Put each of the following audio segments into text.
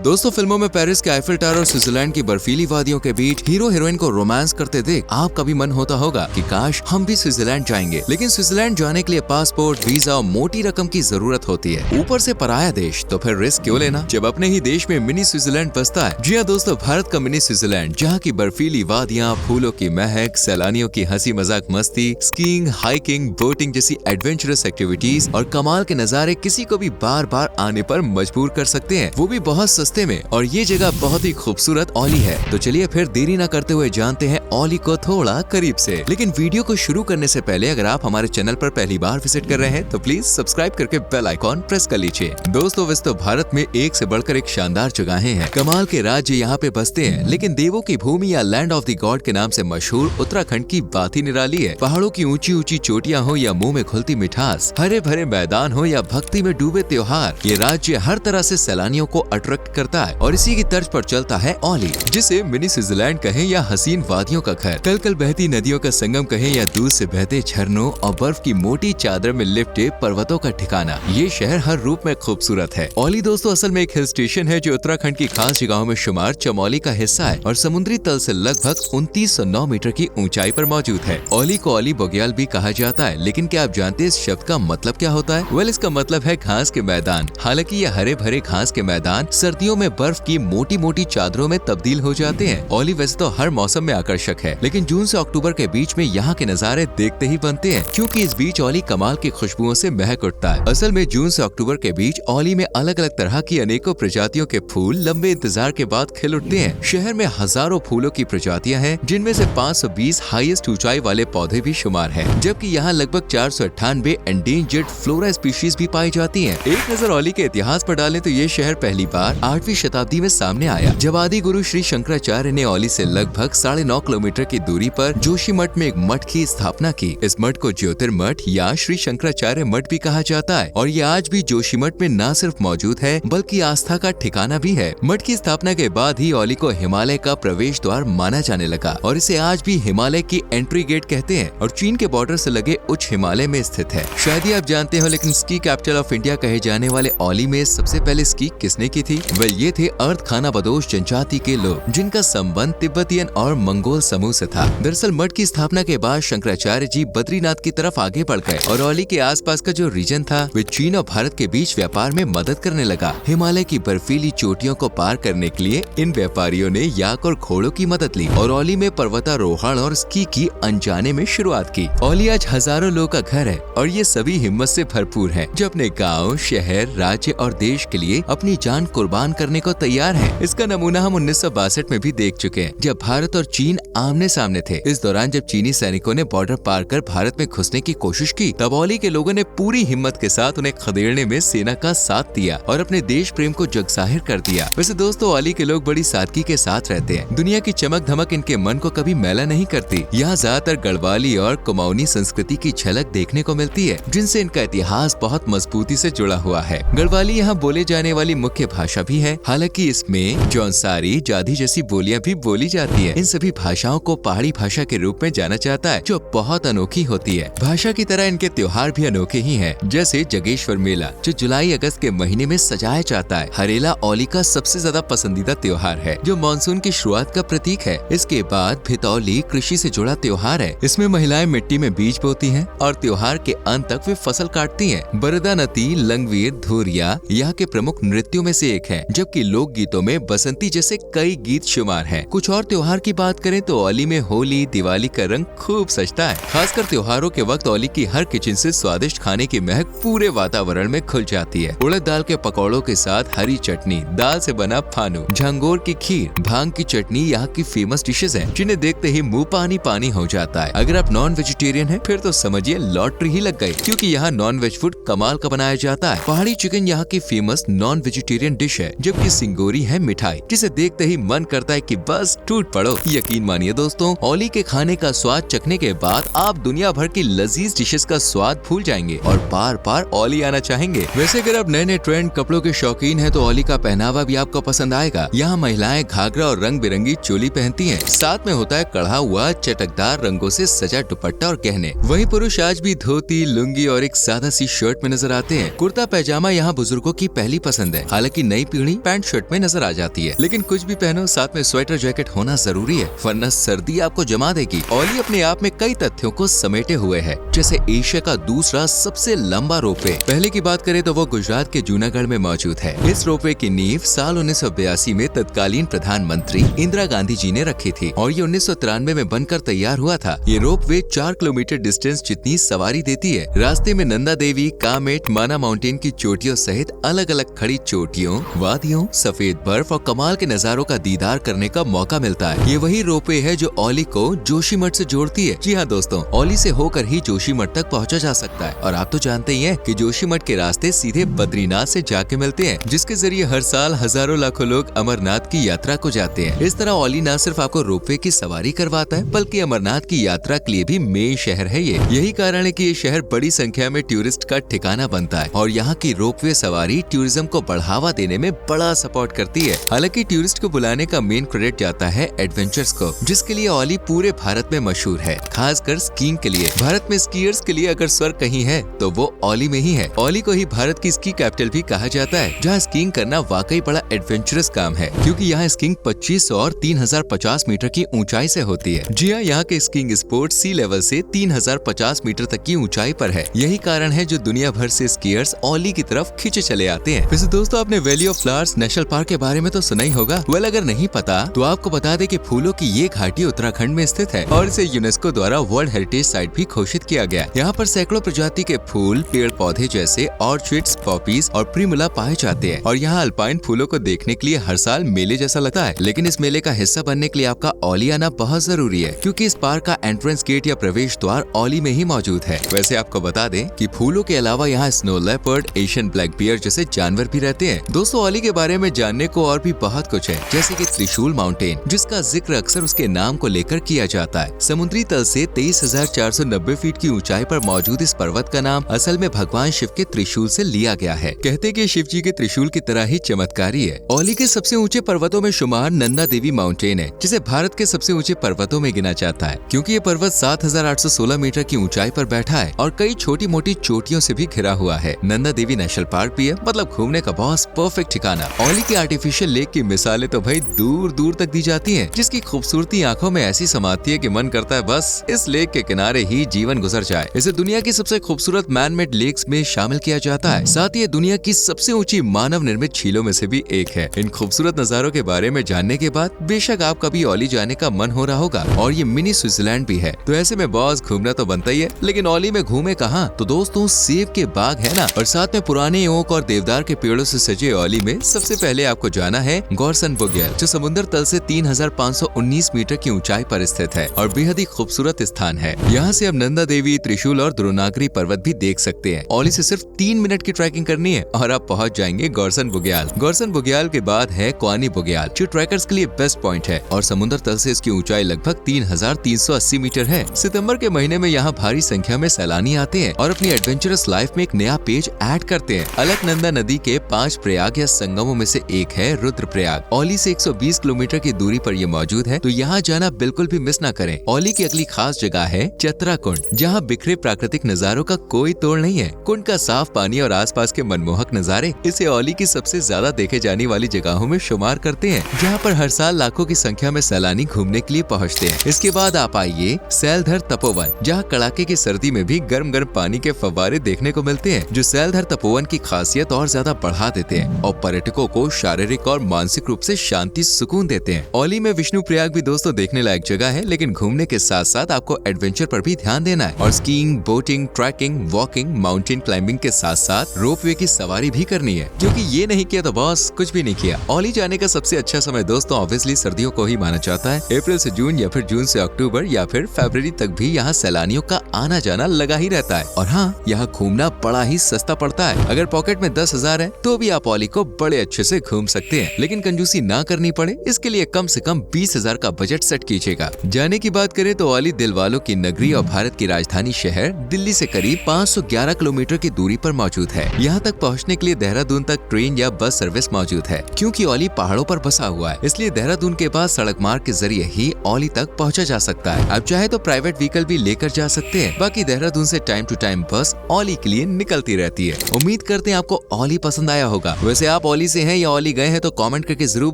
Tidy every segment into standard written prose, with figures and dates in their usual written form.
दोस्तों, फिल्मों में पेरिस के आईफिल टावर और स्विट्जरलैंड की बर्फीली वादियों के बीच हीरो हीरोइन को रोमांस करते देख आपका भी मन होता होगा कि काश हम भी स्विट्जरलैंड जाएंगे। लेकिन स्विट्जरलैंड जाने के लिए पासपोर्ट, वीजा और मोटी रकम की जरूरत होती है, ऊपर से पराया देश, तो फिर रिस्क क्यों लेना जब अपने ही देश में मिनी स्विट्जरलैंड बसता है। जी हाँ दोस्तों, भारत का मिनी स्विट्जरलैंड, जहाँ की बर्फीली वादियाँ, फूलों की महक, सैलानियों की हंसी मजाक मस्ती, स्कीइंग, हाइकिंग, बोटिंग जैसी एडवेंचरस एक्टिविटीज और कमाल के नजारे किसी को भी बार बार आने पर मजबूर कर सकते हैं, वो भी बहुत सस्ते में। और ये जगह बहुत ही खूबसूरत ओली है। तो चलिए फिर देरी न करते हुए जानते हैं ओली को थोड़ा करीब से। लेकिन वीडियो को शुरू करने से पहले अगर आप हमारे चैनल पर पहली बार विजिट कर रहे हैं तो प्लीज सब्सक्राइब करके बेल आइकॉन प्रेस कर लीजिए। दोस्तों, वैसे तो भारत में एक से बढ़कर एक शानदार जगहें हैं, कमाल के राज्य यहाँ पे बसते हैं, लेकिन देवों की भूमि या लैंड ऑफ द गॉड के नाम से मशहूर उत्तराखंड की बात ही निराली है। पहाड़ों की ऊंची ऊंची चोटियां हो या मुंह में घुलती मिठास, हरे भरे मैदान हो या भक्ति में डूबे त्योहार, ये राज्य हर तरह से सैलानियों को अट्रैक्ट करता है। और इसी की तर्ज पर चलता है ओली, जिसे मिनी स्विट्जरलैंड कहें या हसीन वादियों का घर, कल बहती नदियों का संगम कहें या दूर से बहते झरनों और बर्फ की मोटी चादर में लिपटे पर्वतों का ठिकाना, ये शहर हर रूप में खूबसूरत है। ओली दोस्तों असल में एक हिल स्टेशन है जो उत्तराखंड की खास जगहों में शुमार चमोली का हिस्सा है और समुद्री तल से लगभग 2909 मीटर की ऊंचाई पर मौजूद है। ओली को ओली बुग्याल भी कहा जाता है, लेकिन क्या आप जानते हैं इस शब्द का मतलब क्या होता है? वेल, इसका मतलब है घास के मैदान। हालांकि ये हरे भरे घास के मैदान सर्दियों में बर्फ की मोटी मोटी चादरों में तब्दील हो जाते हैं। ओली वैसे तो हर मौसम में आकर्षक है, लेकिन जून से अक्टूबर के बीच में यहाँ के नज़ारे देखते ही बनते हैं, क्योंकि इस बीच ओली कमाल की खुशबुओं से महक उठता है। असल में जून से अक्टूबर के बीच ओली में अलग अलग तरह की अनेकों प्रजातियों के फूल लंबे इंतजार के बाद खिल उठते हैं। शहर में हजारों फूलों की प्रजातियां हैं, जिनमें से 520 हाईएस्ट ऊंचाई वाले पौधे भी शुमार हैं, जबकि यहाँ लगभग 498 एंडेंजर्ड फ्लोरा स्पीशीज भी पाई जाती हैं। एक नजर ओली के इतिहास पर डालें तो ये शहर पहली बार 8वीं शताब्दी में सामने आया, जब आदि गुरु श्री शंकराचार्य ने ओली से लगभग 9.5 किलोमीटर की दूरी पर जोशीमठ में एक मठ की स्थापना की। इस मठ को ज्योतिर्मठ या श्री शंकराचार्य मठ भी कहा जाता है और ये आज भी जोशीमठ में न सिर्फ मौजूद है बल्कि आस्था का ठिकाना भी है। मठ की स्थापना के बाद ही ओली को हिमालय का प्रवेश द्वार माना जाने लगा और इसे आज भी हिमालय की एंट्री गेट कहते हैं और चीन के बॉर्डर से लगे उच्च हिमालय में स्थित है। शायद ही आप जानते हो, लेकिन स्की कैपिटल ऑफ इंडिया कहे जाने वाले ओली में सबसे पहले स्की किसने की थी? वेल, ये थे अर्ध खानाबदोश जनजाति के लोग, जिनका संबंध तिब्बतियन और मंगोल समूह से था। दरअसल मठ की स्थापना के बाद शंकराचार्य जी बद्रीनाथ की तरफ आगे बढ़ गए और ओली के आसपास का जो रीजन था वे चीन और भारत के बीच व्यापार में मदद करने लगा। हिमालय की बर्फीली चोटियों को पार करने के लिए इन व्यापारियों ने याक और घोड़ों की मदद ली और ओली में पर्वतारोहण और स्की की अनजाने में शुरुआत की। ओली आज हजारों लोग का घर है और ये सभी हिम्मत से भरपूर हैं, जो अपने गाँव, शहर, राज्य और देश के लिए अपनी जान कुर्बान करने को तैयार है। इसका नमूना हम 1962 में भी देख चुके हैं, जब भारत और चीन आमने सामने थे। इस दौरान जब चीनी सैनिकों ने बॉर्डर पार कर भारत में घुसने की कोशिश की, तब ओली के लोगों ने पूरी हिम्मत के साथ उन्हें खदेड़ने में सेना का साथ दिया और अपने देश प्रेम को जगजाहिर कर दिया। वैसे दोस्तों, ओली के लोग बड़ी सादगी के साथ रहते हैं। दुनिया की चमक धमक इनके मन को कभी मैला नहीं करती। यहाँ ज्यादातर गढ़वाली और कुमाऊनी संस्कृति की झलक देखने को मिलती है, जिनसे इनका इतिहास बहुत मजबूती से जुड़ा हुआ है। गढ़वाली यहाँ बोले जाने वाली मुख्य भाषा भी है, हालांकि इसमें जौनसारी, जाधी जैसी बोलियां भी बोली जाती है। इन सभी भाषाओं को पहाड़ी भाषा के रूप में जाना जाता है, जो बहुत अनोखी होती है। भाषा की तरह इनके त्योहार भी अनोखे ही हैं, जैसे जगेश्वर मेला, जो जुलाई अगस्त के महीने में सजाया जाता है। हरेला ओली का सबसे ज्यादा पसंदीदा त्योहार है, जो मानसून की शुरुआत का प्रतीक है। इसके बाद भितौली कृषि से जुड़ा त्योहार है। इसमें महिलाएं मिट्टी में बीज बोती हैं और त्योहार के अंत तक वे फसल काटती हैं। बरदानती, लंगवीर, धुरिया यहाँ के प्रमुख नृत्यों में से एक है, जबकि लोक गीतों में बसंती जैसे कई गीत शुमार हैं। कुछ और त्योहार की बात करें तो ओली में होली, दिवाली का रंग खूब सजता है। खासकर त्योहारों के वक्त ओली की हर किचन से स्वादिष्ट खाने की महक पूरे वातावरण में खुल जाती है। उड़द दाल के पकौड़ों के साथ हरी चटनी, दाल से बना फानू, झंगोर की खीर, भांग की चटनी यहाँ की फेमस डिशेज हैं, जिन्हें देखते ही मुंह पानी पानी हो जाता है। अगर आप नॉन वेजिटेरियन हैं, फिर तो समझिए लॉटरी ही लग गई, क्योंकि यहाँ नॉन वेज फूड कमाल का बनाया जाता है। पहाड़ी चिकन यहाँ की फेमस नॉन वेजिटेरियन डिश है, जबकि सिंगोरी है मिठाई, जिसे देखते ही मन करता है कि बस टूट पड़ो। यकीन मानिए दोस्तों, ओली के खाने का स्वाद चखने के बाद आप दुनिया भर की लजीज डिशेस का स्वाद भूल जाएंगे और बार बार ओली आना चाहेंगे। वैसे अगर आप नए नए ट्रेंड कपड़ों के शौकीन हैं तो ओली का पहनावा भी आपको पसंद आएगा। यहाँ महिलाएं घाघरा और रंग बिरंगी चोली पहनती हैं, साथ में होता है कढ़ा हुआ चटकदार रंगों से सजा दुपट्टा और गहने। वहीं पुरुष आज भी धोती, लुंगी और एक सादा सी शर्ट में नजर आते हैं। कुर्ता पैजामा यहाँ बुजुर्गों की पहली पसंद है। हालांकि नई पीढ़ी ओली पैंट शर्ट में नजर आ जाती है, लेकिन कुछ भी पहनो साथ में स्वेटर जैकेट होना जरूरी है, वरना सर्दी आपको जमा देगी। ओली अपने आप में कई तथ्यों को समेटे हुए है, जैसे एशिया का दूसरा सबसे लंबा रोपवे। पहले की बात करें तो वो गुजरात के जूनागढ़ में मौजूद है। इस रोपवे की नींव साल 1982 में तत्कालीन प्रधानमंत्री इंदिरा गांधी जी ने रखी थी और ये 1993 में बनकर तैयार हुआ था। ये रोपवे 4 किलोमीटर डिस्टेंस जितनी सवारी देती है। रास्ते में नंदा देवी, कामेट, माना माउंटेन की चोटियों सहित अलग अलग खड़ी चोटियों, वादियों, सफेद बर्फ और कमाल के नजारों का दीदार करने का मौका मिलता है। ये वही रोपवे है जो ओली को जोशीमठ से जोड़ती है। जी हाँ दोस्तों, ओली से होकर ही जोशीमठ तक पहुंचा जा सकता है और आप तो जानते ही हैं कि जोशीमठ के रास्ते सीधे बद्रीनाथ से जाके मिलते हैं, जिसके जरिए हर साल हजारों लाखों लोग अमरनाथ की यात्रा को जाते हैं। इस तरह ओली न सिर्फ आपको रोपवे की सवारी करवाता है, बल्कि अमरनाथ की यात्रा के लिए भी मेन शहर है ये। यही कारण है कि ये शहर बड़ी संख्या में टूरिस्ट का ठिकाना बनता है और यहाँ की रोपवे सवारी टूरिज्म को बढ़ावा देने में बड़ा सपोर्ट करती है। हालांकि टूरिस्ट को बुलाने का मेन क्रेडिट जाता है एडवेंचर्स को, जिसके लिए ओली पूरे भारत में मशहूर है, खासकर स्कीइंग के लिए। भारत में स्कीयर्स के लिए अगर स्वर्ग कहीं है तो वो ओली में ही है। ओली को ही भारत की स्की कैपिटल भी कहा जाता है, जहाँ स्कीइंग करना वाकई बड़ा एडवेंचरस काम है, क्योंकि यहाँ स्कीइंग 2500 और 3050 मीटर की ऊंचाई से होती है। जी हाँ, यहाँ के स्कीइंग स्पोर्ट सी लेवल से 3050 मीटर तक की ऊंचाई पर है। यही कारण है जो दुनिया भर से स्कीयर्स ओली की तरफ खींचे चले आते हैं। वैसे दोस्तों, आपने valley of flowers national park के बारे में तो सुना ही होगा। वेल, अगर नहीं पता तो आपको बता दे कि फूलों की ये घाटी उत्तराखंड में स्थित है और इसे यूनेस्को द्वारा वर्ल्ड हेरिटेज साइट भी घोषित किया गया। यहाँ पर सैकड़ों प्रजाति के फूल, पेड़ पौधे जैसे ऑर्चिड्स, पॉपीज और प्रिमुला पाए जाते हैं और यहाँ अल्पाइन फूलों को देखने के लिए हर साल मेले जैसा लगता है। लेकिन इस मेले का हिस्सा बनने के लिए आपका ओली आना बहुत जरूरी है, क्योंकि इस पार्क का एंट्रेंस गेट या प्रवेश द्वार ओली में ही मौजूद है। वैसे आपको बता दें कि फूलों के अलावा यहाँ snow leopard, Asian black bear जैसे जानवर भी रहते हैं। दोस्तों, ओली के बारे में जानने को और भी बहुत कुछ है, जैसे कि त्रिशूल माउंटेन, जिसका जिक्र अक्सर उसके नाम को लेकर किया जाता है। समुद्री तल से 23,490 फीट की ऊंचाई पर मौजूद इस पर्वत का नाम असल में भगवान शिव के त्रिशूल से लिया गया है। कहते कि शिव जी के त्रिशूल की तरह ही चमत्कारी है। ओली के सबसे ऊंचे पर्वतों में शुमार नंदा देवी माउंटेन है, जिसे भारत के सबसे ऊंचे पर्वतों में गिना जाता है, क्योंकि ये पर्वत 7,816 मीटर की ऊंचाई पर बैठा है और कई छोटी मोटी चोटियों से भी घिरा हुआ है। नंदा देवी नेशनल पार्क भी है, मतलब घूमने का बहुत परफेक्ट ठिकाना। ओली की आर्टिफिशियल लेक की मिसालें तो भाई दूर दूर तक दी जाती हैं, जिसकी खूबसूरती आंखों में ऐसी समाती है कि मन करता है बस इस लेक के किनारे ही जीवन गुजर जाए। इसे दुनिया की सबसे खूबसूरत मैन मेड लेक्स में शामिल किया जाता है। साथ ही दुनिया की सबसे ऊंची मानव निर्मित झीलों में से भी एक है। इन खूबसूरत नजारों के बारे में जानने के बाद बेशक आप कभी ओली जाने का मन हो रहा होगा और ये मिनी स्विट्जरलैंड भी है, तो ऐसे में बॉस घूमना तो बनता ही है। लेकिन ओली में घूमे कहाँ? तो दोस्तों, सेब के बाग है ना, और साथ में पुराने ओक और देवदार के पेड़ों से सजे ओली में सबसे पहले आपको जाना है गौरसन बुग्याल, जो समुद्र तल से 3,519 मीटर की ऊंचाई पर स्थित है और बेहद ही खूबसूरत स्थान है। यहाँ से आप नंदा देवी, त्रिशूल और द्रोणागिरी पर्वत भी देख सकते हैं। ओली से सिर्फ 3 मिनट की ट्रैकिंग करनी है और आप पहुँच जाएंगे गौरसन बुग्याल। गौरसन बुग्याल के बाद है क्वानी बुग्याल, जो ट्रैकर्स के लिए बेस्ट पॉइंट है और समुद्र तल से इसकी ऊंचाई लगभग 3,380 मीटर है। सितंबर के महीने में यहाँ भारी संख्या में सैलानी आते हैं और अपनी एडवेंचरस लाइफ में एक नया पेज ऐड करते हैं। अलकनंदा नदी के 5 प्रयाग या संगमों में से एक है रुद्रप्रयाग। ओली से 120 किलोमीटर की दूरी पर ये मौजूद है, तो यहाँ जाना बिल्कुल भी मिस ना करें। ओली की अगली खास जगह है चतरा कुंड, जहाँ बिखरे प्राकृतिक नजारों का कोई तोड़ नहीं है। कुंड का साफ पानी और आसपास के मनमोहक नजारे इसे ओली की सबसे ज्यादा देखे जाने वाली जगहों में शुमार करते हैं, जहाँ पर हर साल लाखों की संख्या में सैलानी घूमने के लिए पहुँचते हैं। इसके बाद आप आइए सैलधर तपोवन, जहाँ कड़ाके की सर्दी में भी गर्म गर्म पानी के फव्वारे देखने को मिलते हैं, जो सैलधर तपोवन की खासियत और ज्यादा बढ़ा देते हैं और पर्यटकों को शारीरिक और मानसिक रूप से शांति सुकून देते हैं। ओली में विष्णु प्रयाग भी दोस्तों देखने लायक जगह है, लेकिन घूमने के साथ साथ आपको एडवेंचर पर भी ध्यान देना है और skiing, boating, trekking, walking, mountain climbing के साथ साथ रोपवे की सवारी भी करनी है, क्योंकि ये नहीं किया तो बॉस कुछ भी नहीं किया। ओली जाने का सबसे अच्छा समय दोस्तों ऑब्वियसली सर्दियों को ही माना जाता है। अप्रैल से जून या फिर जून से अक्टूबर या फिर फरवरी तक भी यहाँ सैलानियों का आना जाना लगा ही रहता है। और हाँ, यहाँ घूमना बड़ा ही सस्ता पड़ता है। अगर पॉकेट में 10,000 है तो भी आप ओली को बड़े अच्छे से घूम सकते हैं, लेकिन कंजूसी ना करनी पड़े इसके लिए कम से कम 20,000 का बजट सेट कीजिएगा। जाने की बात करें तो ओली दिल वालों की नगरी और भारत की राजधानी शहर दिल्ली से करीब 511 किलोमीटर की दूरी पर मौजूद है। यहाँ तक पहुँचने के लिए देहरादून तक ट्रेन या बस सर्विस मौजूद है। क्योंकि ओली पहाड़ों पर बसा हुआ है, इसलिए देहरादून के बाद सड़क मार्ग के जरिए ही ओली तक पहुँचा जा सकता है। आप चाहे तो प्राइवेट व्हीकल भी लेकर जा सकते हैं। बाकी देहरादून से टाइम टू टाइम बस ओली के लिए निकलती रहती है। उम्मीद करते हैं आपको ओली पसंद आया होगा। वैसे आप ओली मनाली से हैं या ओली गए हैं तो कमेंट करके जरूर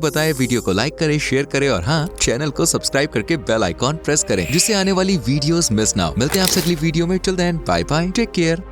बताएं। वीडियो को लाइक करें, शेयर करें और हाँ, चैनल को सब्सक्राइब करके बेल आइकॉन प्रेस करें जिससे आने वाली वीडियोस मिस ना हो। मिलते हैं आपसे अगली वीडियो में। Till then bye bye, take care.